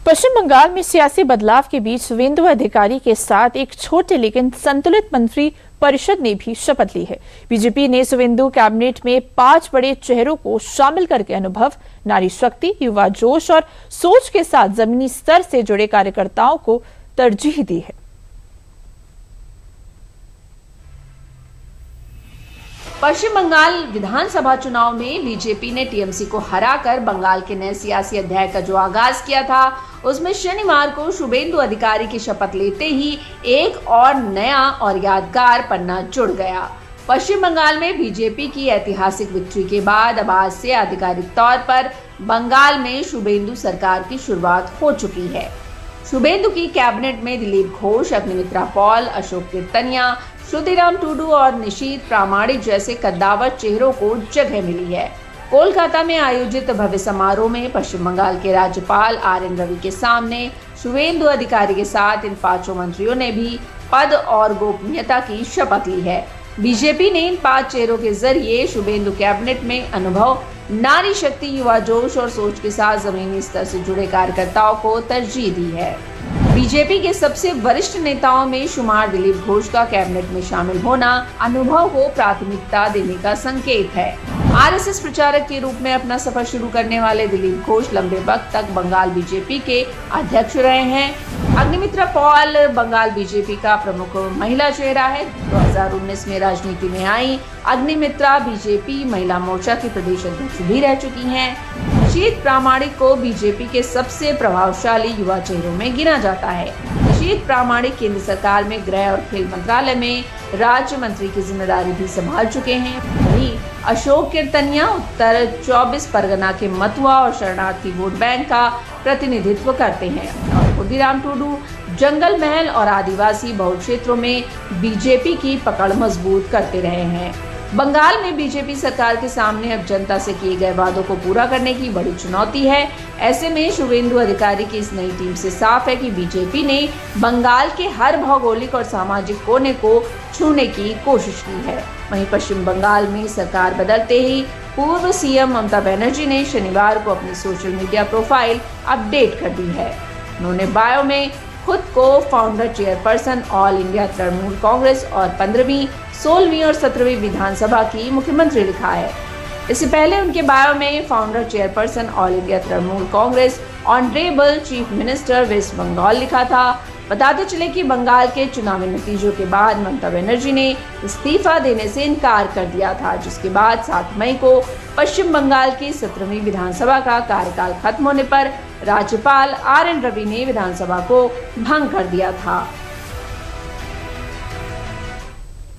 पश्चिम बंगाल में सियासी बदलाव के बीच शुवेंदु अधिकारी के साथ एक छोटे लेकिन संतुलित मंत्री परिषद ने भी शपथ ली है। बीजेपी ने शुवेंदु कैबिनेट में 5 बड़े चेहरों को शामिल करके अनुभव, नारी शक्ति, युवा जोश और सोच के साथ जमीनी स्तर से जुड़े कार्यकर्ताओं को तरजीह दी है। पश्चिम बंगाल विधानसभा चुनाव में बीजेपी ने टीएमसी को हराकर बंगाल के नए सियासी अध्याय का जो आगाज किया था, उसमें शनिवार को शुवेंदु अधिकारी की शपथ लेते ही एक और नया और यादगार पन्ना जुड़ गया। पश्चिम बंगाल में बीजेपी की ऐतिहासिक विक्ट्री के बाद अब आज से आधिकारिक तौर पर बंगाल में शुवेंदु सरकार की शुरुआत हो चुकी है। शुवेंदु की कैबिनेट में दिलीप घोष, अग्निमित्रा पॉल, अशोक कीर्तनिया, श्रुतिराम टुडू और निशीथ प्रामाणिक जैसे कद्दावर चेहरों को जगह मिली है। कोलकाता में आयोजित भव्य समारोह में पश्चिम बंगाल के राज्यपाल आर.एन. रवि के सामने शुवेंदु अधिकारी के साथ इन 5 मंत्रियों ने भी पद और गोपनीयता की शपथ ली है। बीजेपी ने इन 5 चेहरों के जरिए शुवेंदु कैबिनेट में अनुभव, नारी शक्ति, युवा जोश और सोच के साथ जमीनी स्तर से जुड़े कार्यकर्ताओं को तरजीह दी है। बीजेपी के सबसे वरिष्ठ नेताओं में शुमार दिलीप घोष का कैबिनेट में शामिल होना अनुभव को प्राथमिकता देने का संकेत है। आरएसएस प्रचारक के रूप में अपना सफर शुरू करने वाले दिलीप घोष लंबे वक्त तक बंगाल बीजेपी के अध्यक्ष रहे हैं। अग्निमित्रा पॉल बंगाल बीजेपी का प्रमुख महिला चेहरा है। 2019 में राजनीति में आई अग्निमित्रा बीजेपी महिला मोर्चा की प्रदेश अध्यक्ष भी रह चुकी हैं। निशीथ प्रामाणिक को बीजेपी के सबसे प्रभावशाली युवा चेहरों में गिना जाता है। निशीथ प्रामाणिक केंद्र सरकार में गृह और खेल मंत्रालय में राज्य मंत्री की जिम्मेदारी भी संभाल चुके हैं। वहीं अशोक कीर्तनिया उत्तर 24 परगना के मथुआ और शरणार्थी वोट बैंक का प्रतिनिधित्व करते हैं और श्रुतिराम टुडू जंगल महल और आदिवासी बहुल क्षेत्रों में बीजेपी की पकड़ मजबूत करते रहे हैं। बंगाल में बीजेपी सरकार के सामने अब जनता से किए गए वादों को पूरा करने की बड़ी चुनौती है। ऐसे में शुवेंदु अधिकारी की इस नई टीम से साफ है कि बीजेपी ने बंगाल के हर भौगोलिक और सामाजिक कोने को छूने की कोशिश की है। वहीं पश्चिम बंगाल में सरकार बदलते ही पूर्व सीएम ममता बनर्जी ने शनिवार को अपनी सोशल मीडिया प्रोफाइल अपडेट कर दी है। उन्होंने बायो में खुद को founder chairperson all India Trinamool Congress और 15वीं, 16वीं और 17वीं विधानसभा की मुख्यमंत्री लिखा है। इससे पहले उनके बायो में founder chairperson all India Trinamool Congress honourable chief minister west Bengal लिखा था। बताते चले कि बंगाल के चुनावी नतीजों के बाद ममता बनर्जी ने इस्तीफा देने से इनकार कर दिया था, जिसके बाद 7 मई को पश्चिम बंगाल की 17वीं विधानसभा का कार्यकाल खत्म होने पर राज्यपाल आर.एन. रवि ने विधानसभा को भंग कर दिया था।